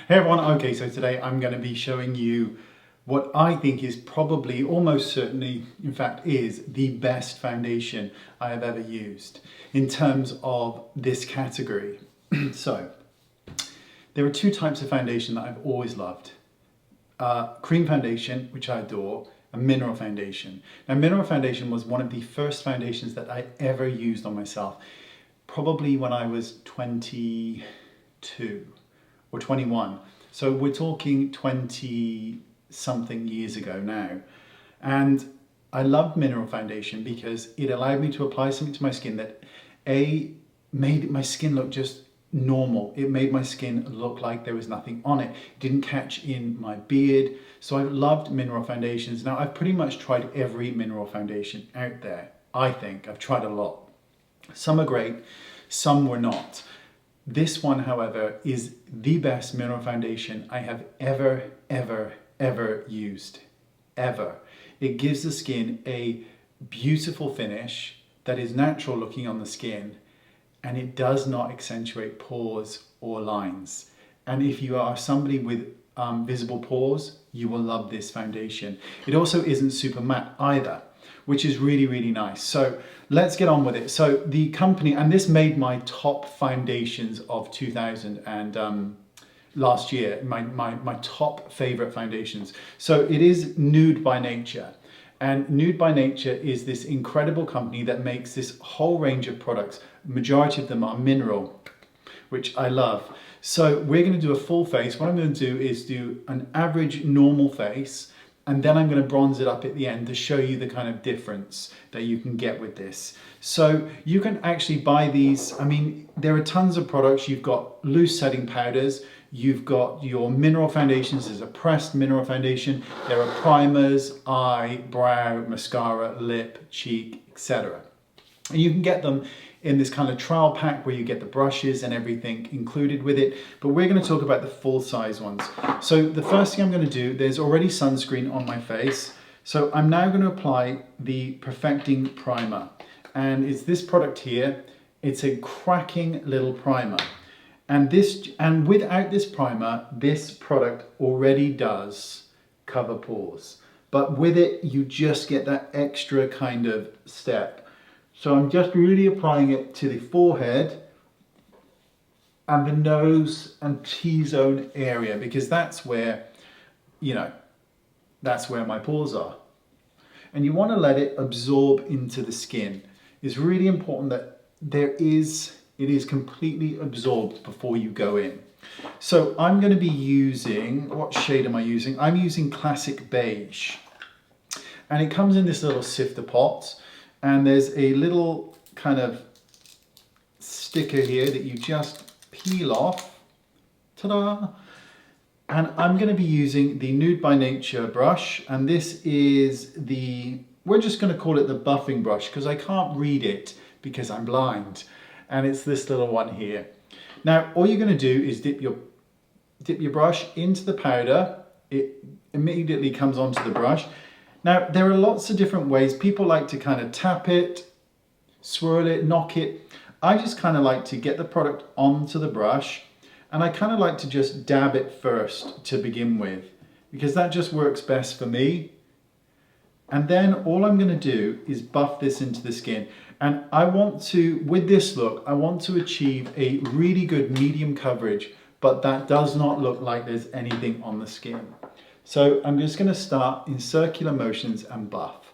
Hey everyone, okay, so today I'm going to be showing you what I think is probably, almost certainly, in fact is the best foundation I have ever used in terms of this category. So, there are two types of foundation that I've always loved. Cream foundation, which I adore, and mineral foundation. Now, mineral foundation was one of the first foundations that I ever used on myself, probably when I was 22 or 21. So we're talking 20 something years ago now. And I loved mineral foundation because it allowed me to apply something to my skin that made my skin look just normal. It made my skin look like there was nothing on it. It didn't catch in my beard. So I loved mineral foundations. Now I've pretty much tried every mineral foundation out there. I think I've tried a lot. Some are great, some were not. This one, however, is the best mineral foundation I have ever used. Ever. It gives the skin a beautiful finish that is natural looking on the skin, and it does not accentuate pores or lines. And if you are somebody with visible pores, you will love this foundation. It also isn't super matte either, which is really nice. So let's get on with it. So the company, and this made my top foundations of 2000 and last year, my top favorite foundations. So it is Nude by Nature. And Nude by Nature is this incredible company that makes this whole range of products. Majority of them are mineral, which I love. So we're going to do a full face. What I'm going to do is do an average normal face, and then I'm going to bronze it up at the end to show you the kind of difference that you can get with this. So you can actually buy these. I mean, there are tons of products. You've got loose setting powders. You've got your mineral foundations. There's a pressed mineral foundation. There are primers, eye, brow, mascara, lip, cheek, etc. And you can get them in this kind of trial pack where you get the brushes and everything included with it. But we're going to talk about the full size ones. So the first thing I'm going to do, there's already sunscreen on my face. So I'm now going to apply the Perfecting Primer. And it's this product here. It's a cracking little primer. And without this primer, this product already does cover pores. But with it, you just get that extra kind of step. So I'm just really applying it to the forehead and the nose and T-zone area, because that's where, that's where my pores are. And you want to let it absorb into the skin. It's really important that it is completely absorbed before you go in. So I'm going to be using, what shade am I using? I'm using Classic Beige. And it comes in this little sifter pot. And there's a little kind of sticker here that you just peel off. Ta-da! And I'm going to be using the Nude by Nature brush. And this is we're just going to call it the buffing brush because I can't read it because I'm blind. And it's this little one here. Now, all you're going to do is dip your brush into the powder. It immediately comes onto the brush. Now, there are lots of different ways. People like to kind of tap it, swirl it, knock it. I just kind of like to get the product onto the brush, and I kind of like to just dab it first to begin with, because that just works best for me. And then all I'm going to do is buff this into the skin. And I want to, with this look, I want to achieve a really good medium coverage, but that does not look like there's anything on the skin. So I'm just going to start in circular motions and buff.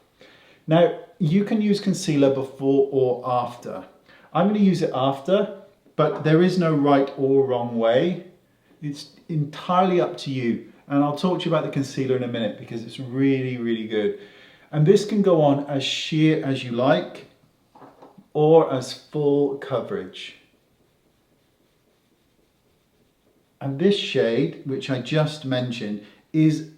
Now, you can use concealer before or after. I'm going to use it after, but there is no right or wrong way. It's entirely up to you. And I'll talk to you about the concealer in a minute because it's really good. And this can go on as sheer as you like or as full coverage. And this shade, which I just mentioned, is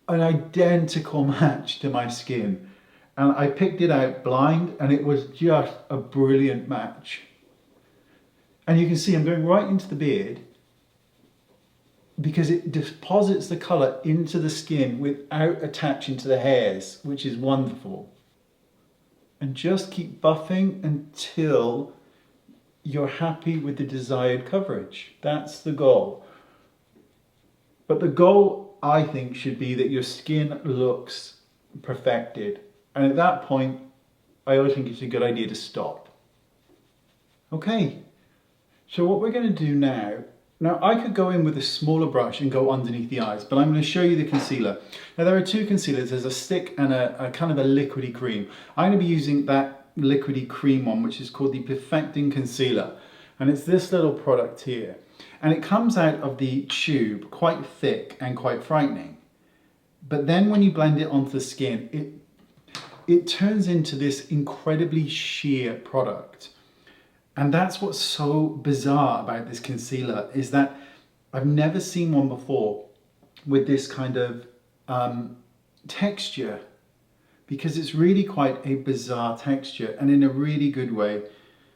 an identical match to my skin, and I picked it out blind and it was just a brilliant match. And you can see I'm going right into the beard because it deposits the colour into the skin without attaching to the hairs, which is wonderful. And just keep buffing until you're happy with the desired coverage. That's the goal. But the goal, I think, should be that your skin looks perfected. And at that point, I always think it's a good idea to stop. Okay, so what we're going to do now I could go in with a smaller brush and go underneath the eyes, but I'm going to show you the concealer. Now there are two concealers, there's a stick and a kind of a liquidy cream. I'm going to be using that liquidy cream one, which is called the Perfecting Concealer. And it's this little product here. And it comes out of the tube quite thick and quite frightening. But then when you blend it onto the skin, it turns into this incredibly sheer product. And that's what's so bizarre about this concealer, is that I've never seen one before with this kind of texture, because it's really quite a bizarre texture and in a really good way.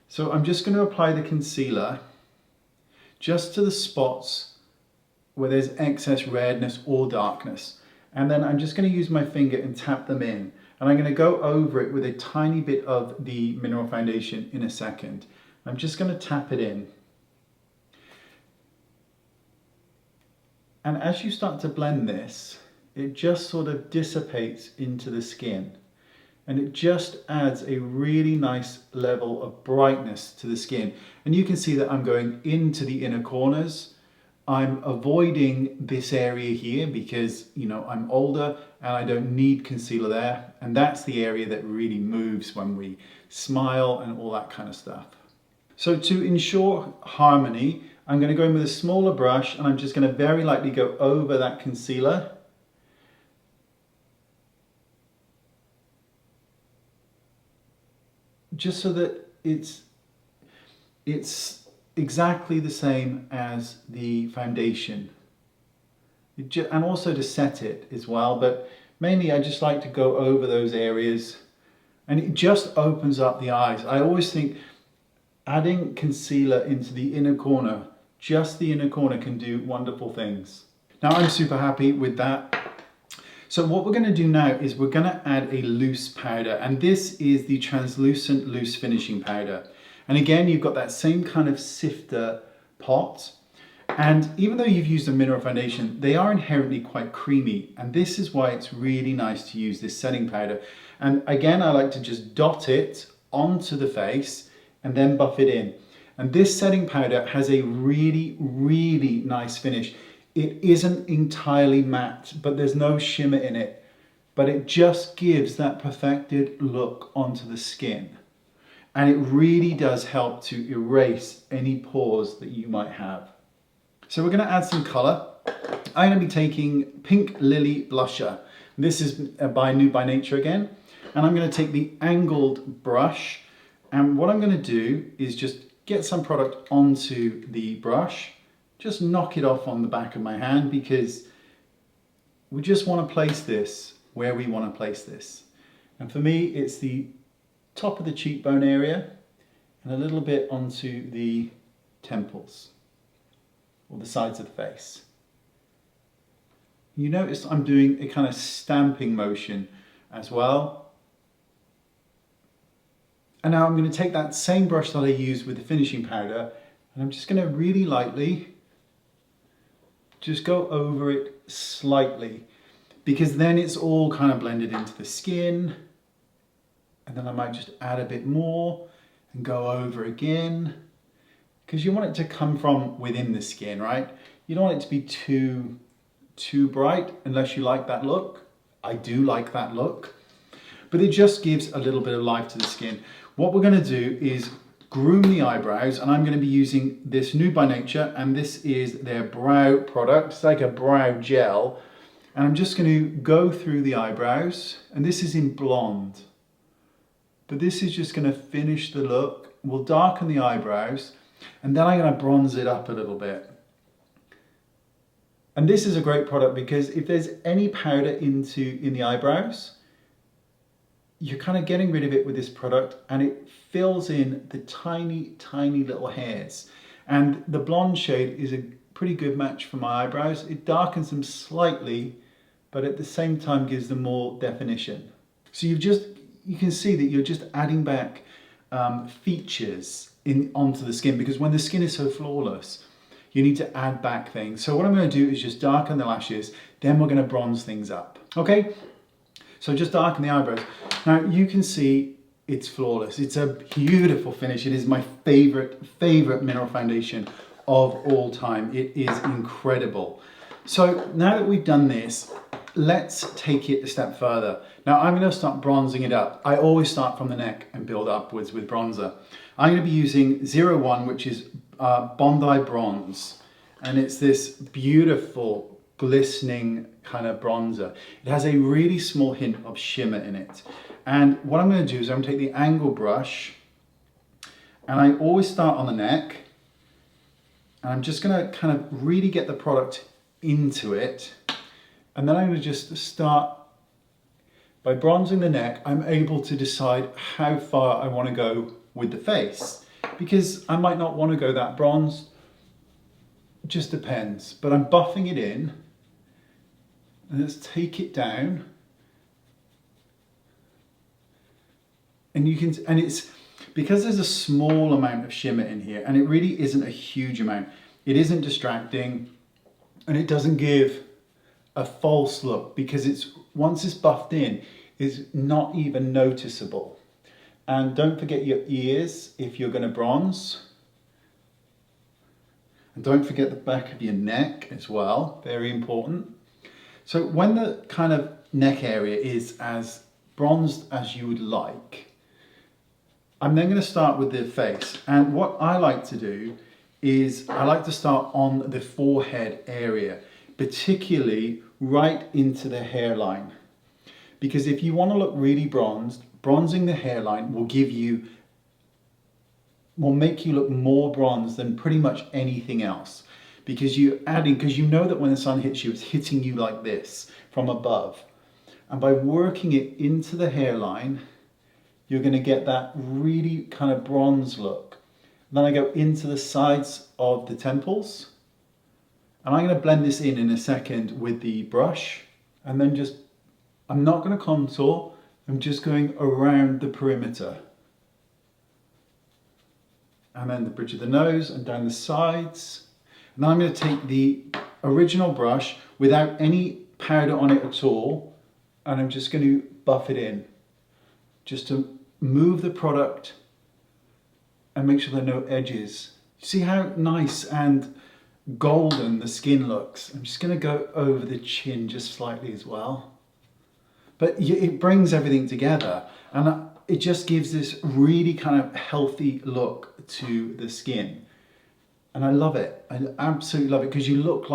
So I'm just going to apply the concealer just to the spots where there's excess redness or darkness. And then I'm just going to use my finger and tap them in. And I'm going to go over it with a tiny bit of the mineral foundation in a second. I'm just going to tap it in. And as you start to blend this, it just sort of dissipates into the skin. And it just adds a really nice level of brightness to the skin. And you can see that I'm going into the inner corners. I'm avoiding this area here because, you know, I'm older and I don't need concealer there. And that's the area that really moves when we smile and all that kind of stuff. So to ensure harmony, I'm going to go in with a smaller brush and I'm just going to very lightly go over that concealer. Just so that it's exactly the same as the foundation. And also to set it as well, but mainly I just like to go over those areas and it just opens up the eyes. I always think adding concealer into the inner corner, just the inner corner, can do wonderful things. Now I'm super happy with that. So what we're going to do now is we're going to add a loose powder, and this is the translucent loose finishing powder. And again, you've got that same kind of sifter pot. And even though you've used a mineral foundation, they are inherently quite creamy. And this is why it's really nice to use this setting powder. And again, I like to just dot it onto the face and then buff it in. And this setting powder has a really, really nice finish. It isn't entirely matte, but there's no shimmer in it. But it just gives that perfected look onto the skin. And it really does help to erase any pores that you might have. So we're going to add some colour. I'm going to be taking Pink Lily Blusher. This is by Nude by Nature again. And I'm going to take the angled brush. And what I'm going to do is just get some product onto the brush. Just knock it off on the back of my hand because we just want to place this where we want to place this. And for me, it's the top of the cheekbone area and a little bit onto the temples or the sides of the face. You notice I'm doing a kind of stamping motion as well. And now I'm going to take that same brush that I used with the finishing powder and I'm just going to really lightly just go over it slightly, because then it's all kind of blended into the skin. And then I might just add a bit more and go over again, because you want it to come from within the skin, right? You don't want it to be too bright unless you like that look. I do like that look, but it just gives a little bit of life to the skin. What we're going to do is groom the eyebrows, and I'm going to be using this Nude by Nature, and this is their brow product. It's like a brow gel, and I'm just going to go through the eyebrows, and this is in blonde, but this is just going to finish the look. We'll darken the eyebrows, and then I'm going to bronze it up a little bit. And this is a great product because if there's any powder in the eyebrows, you're kind of getting rid of it with this product, and it fills in the tiny, tiny little hairs. And the blonde shade is a pretty good match for my eyebrows. It darkens them slightly, but at the same time gives them more definition. So you can see that you're just adding back features onto the skin, because when the skin is so flawless, you need to add back things. So what I'm going to do is just darken the lashes, then we're going to bronze things up. Okay, so just darken the eyebrows. Now you can see it's flawless. It's a beautiful finish. It is my favorite mineral foundation of all time. It is incredible. So now that we've done this, let's take it a step further. Now I'm going to start bronzing it up. I always start from the neck and build upwards with bronzer. I'm going to be using 01, which is Bondi Bronze. And it's this beautiful, glistening kind of bronzer. It has a really small hint of shimmer in it. And what I'm going to do is I'm going to take the angle brush, and I always start on the neck. And I'm just going to kind of really get the product into it. And then I'm going to just start by bronzing the neck. I'm able to decide how far I want to go with the face, because I might not want to go that bronzed. It just depends. But I'm buffing it in, and let's take it down. And you can, and it's because there's a small amount of shimmer in here, and it really isn't a huge amount. It isn't distracting, and it doesn't give a false look, because it's, once it's buffed in, it's not even noticeable. And don't forget your ears if you're going to bronze. And don't forget the back of your neck as well, very important. So when the kind of neck area is as bronzed as you would like, I'm then going to start with the face. And what I like to do is I like to start on the forehead area, particularly right into the hairline. Because if you want to look really bronzed, bronzing the hairline will make you look more bronzed than pretty much anything else. Because you're adding, because you know that when the sun hits you, it's hitting you like this from above. And by working it into the hairline, you're going to get that really kind of bronze look. And then I go into the sides of the temples. And I'm going to blend this in a second with the brush. And then just, I'm not going to contour, I'm just going around the perimeter. And then the bridge of the nose and down the sides. And then I'm going to take the original brush without any powder on it at all, and I'm just going to buff it in, just to move the product and make sure there are no edges. See how nice and golden the skin looks? I'm just going to go over the chin just slightly as well. But it brings everything together, and it just gives this really kind of healthy look to the skin. And I love it. I absolutely love it, because you look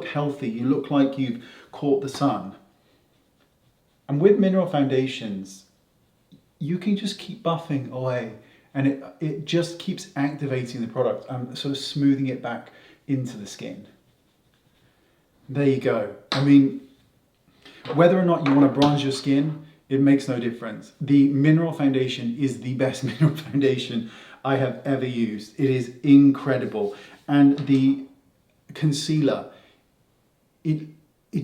healthy. You look like you've caught the sun. And with mineral foundations, you can just keep buffing away, and it just keeps activating the product and sort of smoothing it back into the skin. There you go. I mean, whether or not you want to bronze your skin, it makes no difference. The mineral foundation is the best mineral foundation I have ever used. It is incredible. And the concealer, it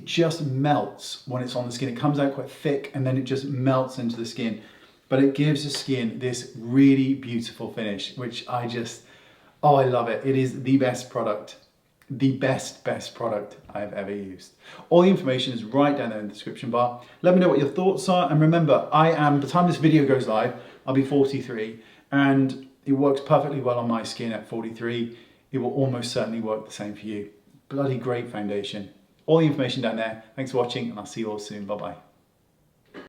just melts when it's on the skin. It comes out quite thick, and then it just melts into the skin. But it gives the skin this really beautiful finish, which I love it. It is the best product. The best product I've ever used. All the information is right down there in the description bar. Let me know what your thoughts are, and remember, by the time this video goes live, I'll be 43, and it works perfectly well on my skin at 43. It will almost certainly work the same for you. Bloody great foundation. All the information down there. Thanks for watching, and I'll see you all soon. Bye bye.